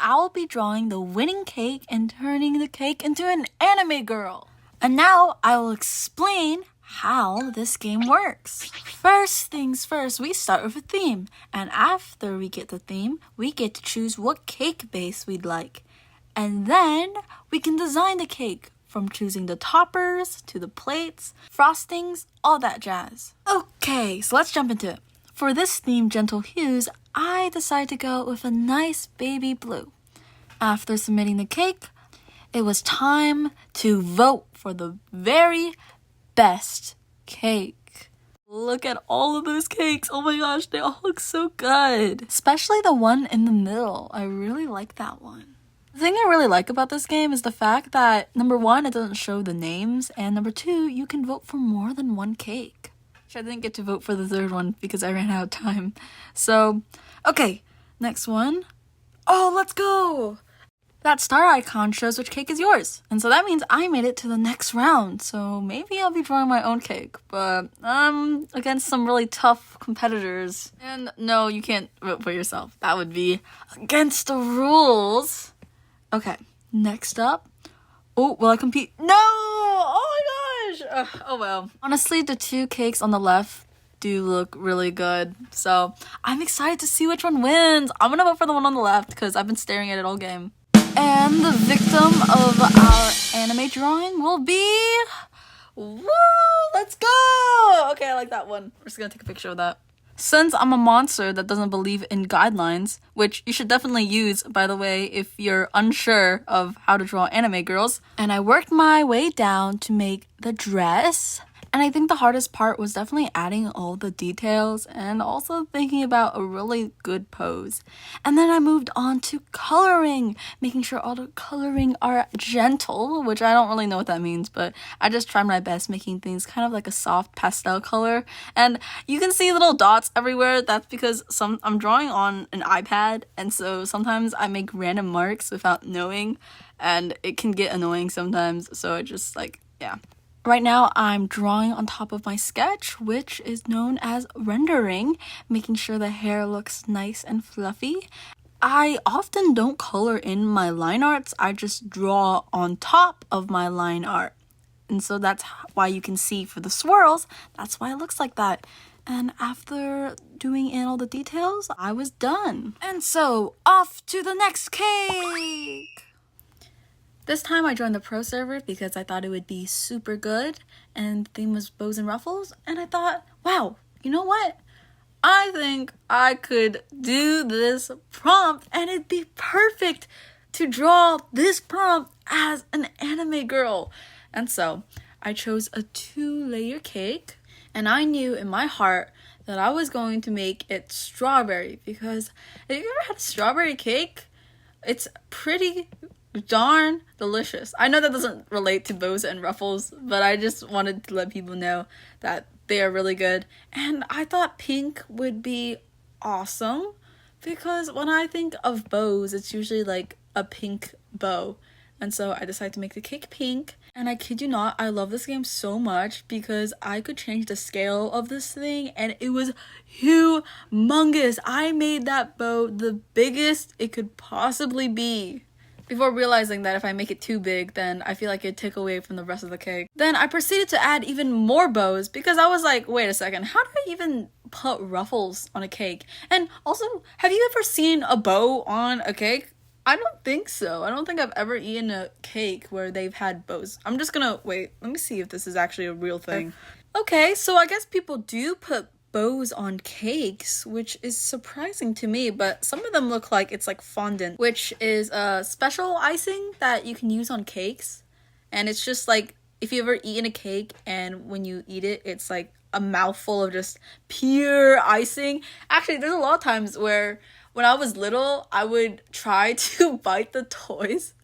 I'll be drawing the winning cake and turning the cake into an anime girl. And now I will explain how this game works. First things first, we start with a theme. And after we get the theme, we get to choose what cake base we'd like. And then we can design the cake, from choosing the toppers to the plates, frostings, all that jazz. Okay, so let's jump into it. For this theme, Gentle Hues, I decided to go with a nice baby blue. After submitting the cake, it was time to vote for the very best cake. Look at all of those cakes. Oh my gosh, they all look so good. Especially the one in the middle. I really like that one. The thing I really like about this game is the fact that, number one, it doesn't show the names, and number two, you can vote for more than one cake. I didn't get to vote for the third one because I ran out of time. So, okay, next one. Oh, let's go! That star icon shows which cake is yours. And so that means I made it to the next round. So maybe I'll be drawing my own cake. But I'm against some really tough competitors. And no, you can't vote for yourself. That would be against the rules. Okay, next up. Oh, will I compete? No! Oh my gosh! Oh well. Honestly, the two cakes on the left do look really good. So I'm excited to see which one wins. I'm gonna vote for the one on the left because I've been staring at it all game. And the victim of our anime drawing will be... Woo! Let's go! Okay, I like that one. We're just gonna take a picture of that. Since I'm a monster that doesn't believe in guidelines, which you should definitely use, by the way, if you're unsure of how to draw anime girls, and I worked my way down to make the dress. And I think the hardest part was definitely adding all the details and also thinking about a really good pose. And then I moved on to coloring, making sure all the coloring are gentle, which I don't really know what that means, but I just tried my best making things kind of like a soft pastel color. And you can see little dots everywhere. That's because I'm drawing on an iPad, and so sometimes I make random marks without knowing, and it can get annoying sometimes. So it just yeah. Right now, I'm drawing on top of my sketch, which is known as rendering, making sure the hair looks nice and fluffy. I often don't color in my line arts, I just draw on top of my line art. And so that's why you can see for the swirls, that's why it looks like that. And after doing in all the details, I was done. And so, off to the next cake! This time I joined the pro server because I thought it would be super good, and the theme was bows and ruffles, and I thought, wow, you know what? I think I could do this prompt and it'd be perfect to draw this prompt as an anime girl. And so I chose a 2-layer cake, and I knew in my heart that I was going to make it strawberry, because if you ever had a strawberry cake, it's pretty darn delicious. I know that doesn't relate to bows and ruffles, but I just wanted to let people know that they are really good. And I thought pink would be awesome, because when I think of bows, it's usually like a pink bow. And so I decided to make the cake pink. And I kid you not, I love this game so much because I could change the scale of this thing and it was humongous. I made that bow the biggest it could possibly be, before realizing that if I make it too big, then I feel like it'd take away from the rest of the cake. Then I proceeded to add even more bows because I was like, wait a second, how do I even put ruffles on a cake? And also, have you ever seen a bow on a cake? I don't think so. I don't think I've ever eaten a cake where they've had bows. I'm just gonna wait. Let me see if this is actually a real thing. Okay, so I guess people do put bows on cakes, which is surprising to me, but some of them look like it's like fondant, which is a special icing that you can use on cakes. And it's just like, if you ever eaten a cake and when you eat it, it's like a mouthful of just pure icing. Actually, there's a lot of times where when I was little, I would try to bite the toys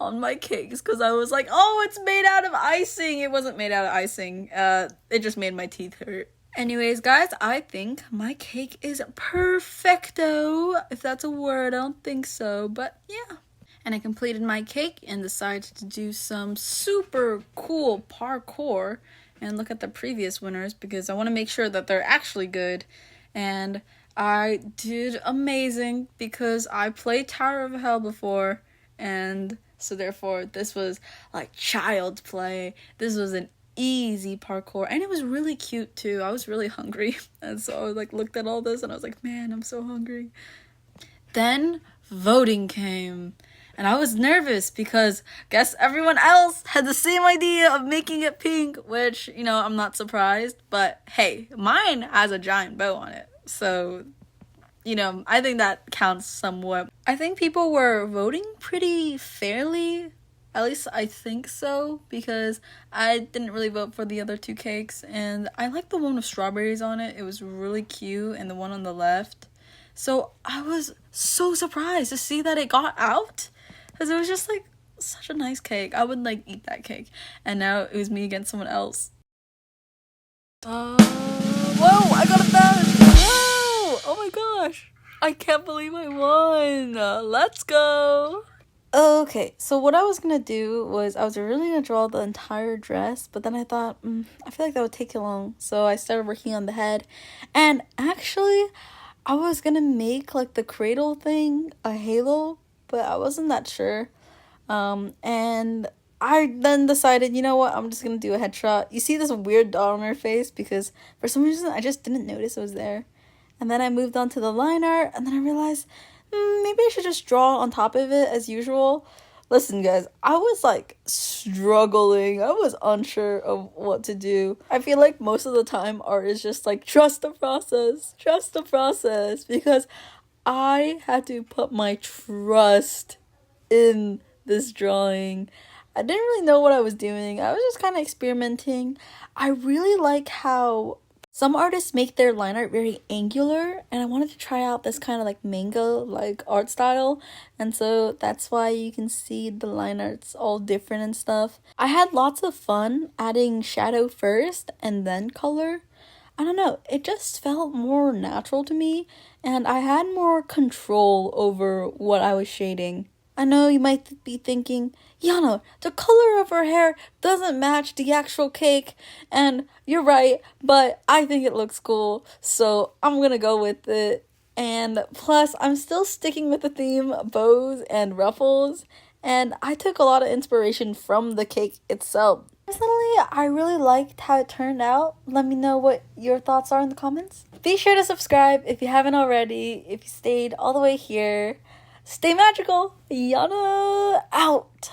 on my cakes because I was like, oh, it's made out of icing. It wasn't made out of icing. It just made my teeth hurt. Anyways, guys, I think my cake is perfecto, if that's a word. I don't think so, but yeah. And I completed my cake and decided to do some super cool parkour and look at the previous winners because I want to make sure that they're actually good. And I did amazing because I played Tower of Hell before, and so therefore this was like child play. This was an easy parkour, and it was really cute too. I was really hungry, and so I like looked at all this and I was like, man, I'm so hungry. Then voting came, and I was nervous because guess everyone else had the same idea of making it pink, which, you know, I'm not surprised, but hey, mine has a giant bow on it. So, you know, I think that counts somewhat. I think people were voting pretty fairly. At least I think so, because I didn't really vote for the other two cakes, and I liked the one with strawberries on it. It was really cute, and the one on the left. So I was so surprised to see that it got out, because it was just like such a nice cake. I would like eat that cake, and now it was me against someone else. Whoa, I got a badge! Whoa! Oh my gosh! I can't believe I won! Let's go! Okay, so what I was gonna do was I was really gonna draw the entire dress, but then I thought, I feel like that would take too long. So I started working on the head, and actually, I was gonna make like the cradle thing a halo, but I wasn't that sure. And I then decided, you know what, I'm just gonna do a headshot. You see this weird dot on her face because for some reason I just didn't notice it was there. And then I moved on to the line art, and then I realized, maybe I should just draw on top of it as usual. Listen, guys, I was like struggling. I was unsure of what to do. I feel like most of the time art is just like, trust the process, because I had to put my trust in this drawing. I didn't really know what I was doing. I was just kind of experimenting. I really like how some artists make their line art very angular, and I wanted to try out this kind of like manga like art style, and so that's why you can see the line arts all different and stuff. I had lots of fun adding shadow first and then color. I don't know, it just felt more natural to me, and I had more control over what I was shading. I know you might be thinking, Yana, the color of her hair doesn't match the actual cake, and you're right, but I think it looks cool, so I'm gonna go with it. And plus, I'm still sticking with the theme bows and ruffles, and I took a lot of inspiration from the cake itself. Personally, I really liked how it turned out. Let me know what your thoughts are in the comments. Be sure to subscribe if you haven't already, if you stayed all the way here. Stay magical. Yana out.